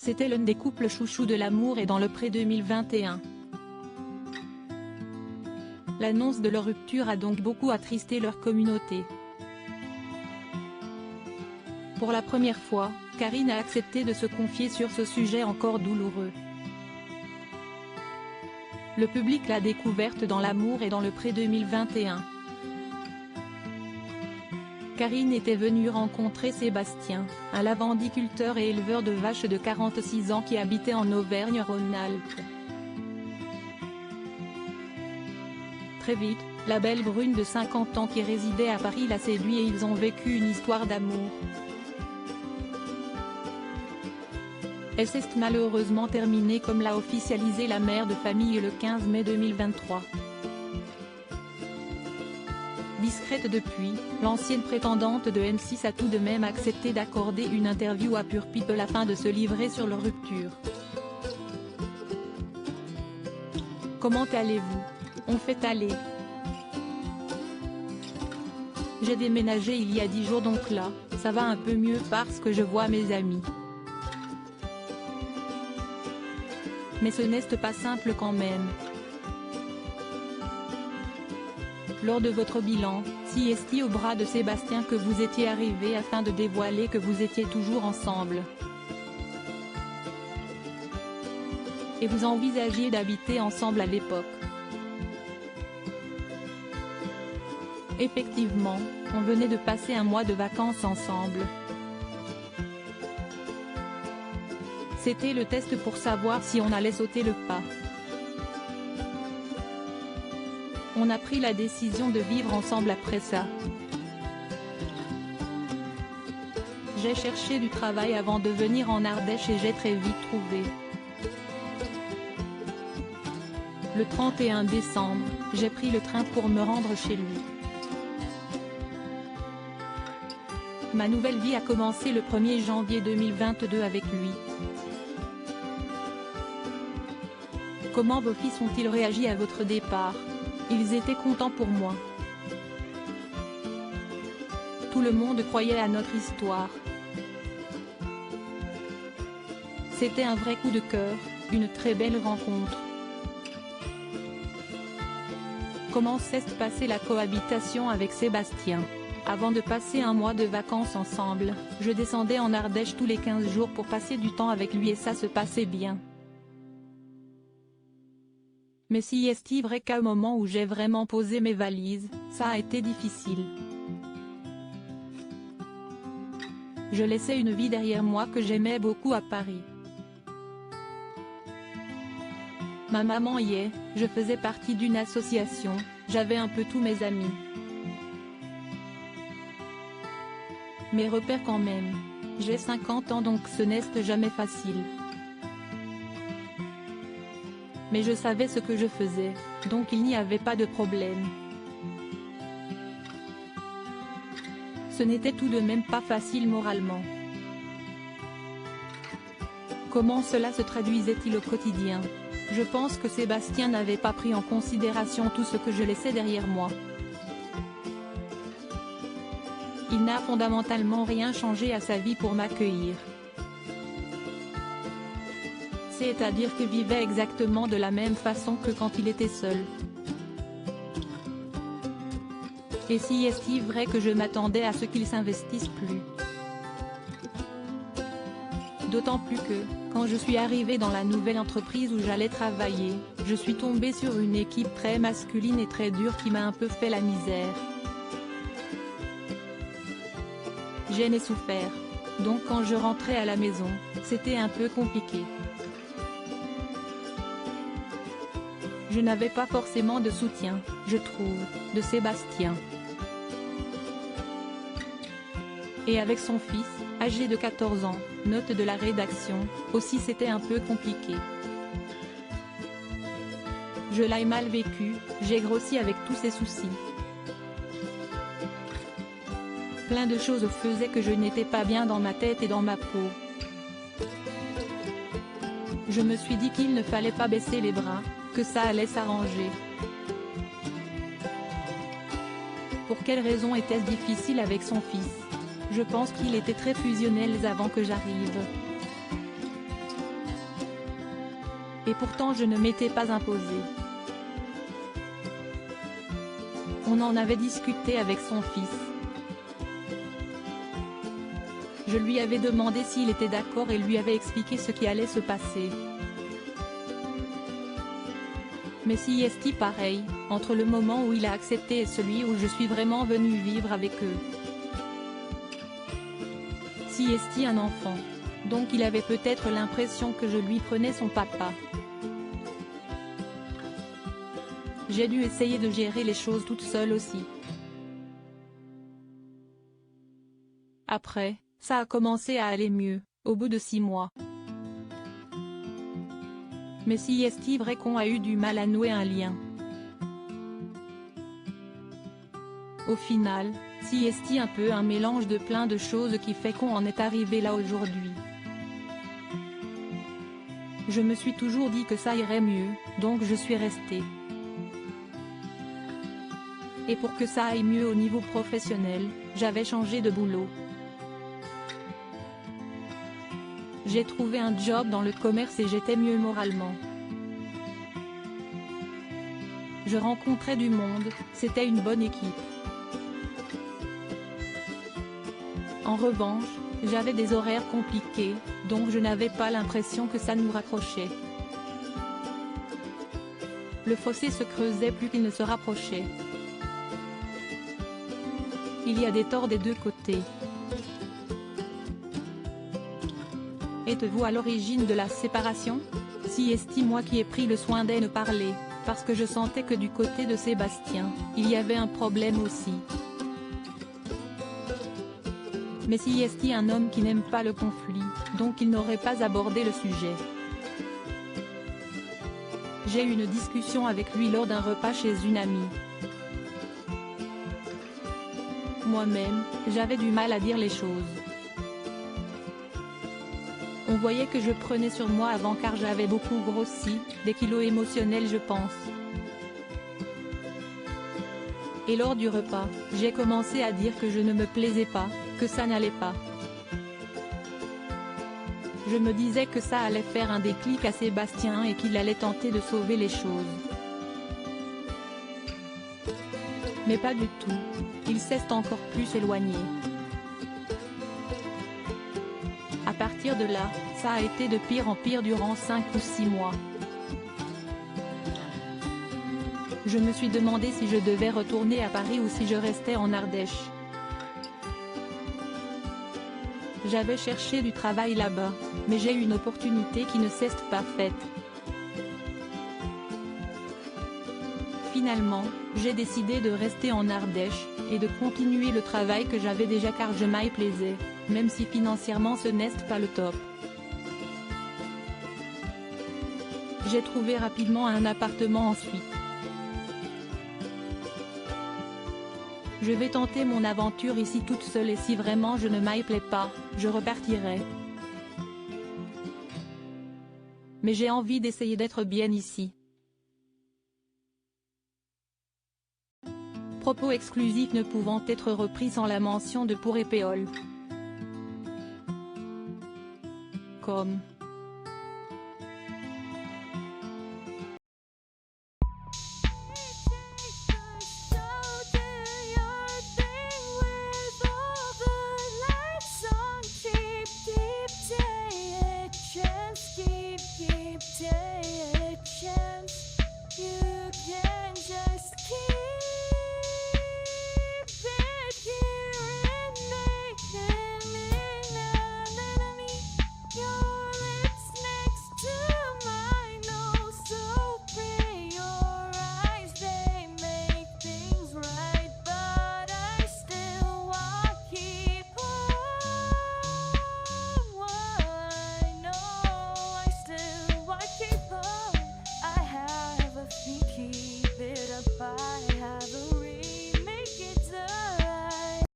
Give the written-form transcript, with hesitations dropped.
C'était l'un des couples chouchous de l'amour et dans le pré 2021. L'annonce de leur rupture a donc beaucoup attristé leur communauté. Pour la première fois, Karine a accepté de se confier sur ce sujet encore douloureux. Le public l'a découverte dans l'amour et dans le pré 2021. Karine était venue rencontrer Sébastien, un lavandiculteur et éleveur de vaches de 46 ans qui habitait en Auvergne-Rhône-Alpes. Très vite, la belle brune de 50 ans qui résidait à Paris l'a séduit et ils ont vécu une histoire d'amour. Elle s'est malheureusement terminée comme l'a officialisé la mère de famille le 15 mai 2023. Discrète depuis, l'ancienne prétendante de M6 a tout de même accepté d'accorder une interview à Pure People afin de se livrer sur leur rupture. Comment allez-vous? On fait aller. J'ai déménagé il y a 10 jours donc là, ça va un peu mieux parce que je vois mes amis. Mais ce n'est pas simple quand même. Lors de votre bilan, si est-il au bras de Sébastien que vous étiez arrivé afin de dévoiler que vous étiez toujours ensemble. Et vous envisagiez d'habiter ensemble à l'époque. Effectivement, on venait de passer un mois de vacances ensemble. C'était le test pour savoir si on allait sauter le pas. On a pris la décision de vivre ensemble après ça. J'ai cherché du travail avant de venir en Ardèche et j'ai très vite trouvé. Le 31 décembre, j'ai pris le train pour me rendre chez lui. Ma nouvelle vie a commencé le 1er janvier 2022 avec lui. Comment vos fils ont-ils réagi à votre départ? Ils étaient contents pour moi. Tout le monde croyait à notre histoire. C'était un vrai coup de cœur, une très belle rencontre. Comment s'est passée la cohabitation avec Sébastien? Avant de passer un mois de vacances ensemble, je descendais en Ardèche tous les 15 jours pour passer du temps avec lui et ça se passait bien. Mais si est-il vrai qu'à un moment où j'ai vraiment posé mes valises, ça a été difficile. Je laissais une vie derrière moi que j'aimais beaucoup à Paris. Ma maman y est, je faisais partie d'une association, j'avais un peu tous mes amis. Mes repères quand même. J'ai 50 ans donc ce n'est jamais facile. Mais je savais ce que je faisais, donc il n'y avait pas de problème. Ce n'était tout de même pas facile moralement. Comment cela se traduisait-il au quotidien? Je pense que Sébastien n'avait pas pris en considération tout ce que je laissais derrière moi. Il n'a fondamentalement rien changé à sa vie pour m'accueillir. C'est-à-dire qu'il vivait exactement de la même façon que quand il était seul. Et si est-il vrai que je m'attendais à ce qu'il s'investisse plus? D'autant plus que, quand je suis arrivée dans la nouvelle entreprise où j'allais travailler, je suis tombée sur une équipe très masculine et très dure qui m'a un peu fait la misère. J'en ai souffert. Donc quand je rentrais à la maison, c'était un peu compliqué. Je n'avais pas forcément de soutien, je trouve, de Sébastien. Et avec son fils, âgé de 14 ans, note de la rédaction, aussi c'était un peu compliqué. Je l'ai mal vécu, j'ai grossi avec tous ces soucis. Plein de choses faisaient que je n'étais pas bien dans ma tête et dans ma peau. Je me suis dit qu'il ne fallait pas baisser les bras, que ça allait s'arranger. Pour quelle raison était-ce difficile avec son fils? Je pense qu'il était très fusionnel avant que j'arrive. Et pourtant je ne m'étais pas imposé. On en avait discuté avec son fils. Je lui avais demandé s'il était d'accord et lui avais expliqué ce qui allait se passer. Mais si est-il pareil, entre le moment où il a accepté et celui où je suis vraiment venu vivre avec eux. Si est-il un enfant. Donc il avait peut-être l'impression que je lui prenais son papa. J'ai dû essayer de gérer les choses toute seule aussi. Après, ça a commencé à aller mieux, au bout de 6 mois. Mais si est-il vrai qu'on a eu du mal à nouer un lien. Au final, si est-il un peu un mélange de plein de choses qui fait qu'on en est arrivé là aujourd'hui. Je me suis toujours dit que ça irait mieux, donc je suis restée. Et pour que ça aille mieux au niveau professionnel, j'avais changé de boulot. J'ai trouvé un job dans le commerce et j'étais mieux moralement. Je rencontrais du monde, c'était une bonne équipe. En revanche, j'avais des horaires compliqués, donc je n'avais pas l'impression que ça nous raccrochait. Le fossé se creusait plus qu'il ne se rapprochait. Il y a des torts des deux côtés. Êtes-vous à l'origine de la séparation? Si est-il moi qui ai pris le soin de ne parler, parce que je sentais que du côté de Sébastien, il y avait un problème aussi. Mais si est-il un homme qui n'aime pas le conflit, donc il n'aurait pas abordé le sujet. J'ai eu une discussion avec lui lors d'un repas chez une amie. Moi-même, j'avais du mal à dire les choses. On voyait que je prenais sur moi avant car j'avais beaucoup grossi, des kilos émotionnels je pense. Et lors du repas, j'ai commencé à dire que je ne me plaisais pas, que ça n'allait pas. Je me disais que ça allait faire un déclic à Sébastien et qu'il allait tenter de sauver les choses. Mais pas du tout, il s'est encore plus éloigné. À partir de là, ça a été de pire en pire durant 5 ou 6 mois. Je me suis demandé si je devais retourner à Paris ou si je restais en Ardèche. J'avais cherché du travail là-bas, mais j'ai eu une opportunité qui ne s'est pas faite. Finalement, j'ai décidé de rester en Ardèche, et de continuer le travail que j'avais déjà car je m'y plaisais, même si financièrement ce n'est pas le top. J'ai trouvé rapidement un appartement ensuite. Je vais tenter mon aventure ici toute seule et si vraiment je ne m'y plais pas, je repartirai. Mais j'ai envie d'essayer d'être bien ici. Propos exclusifs ne pouvant être repris sans la mention de pour épéole. Comme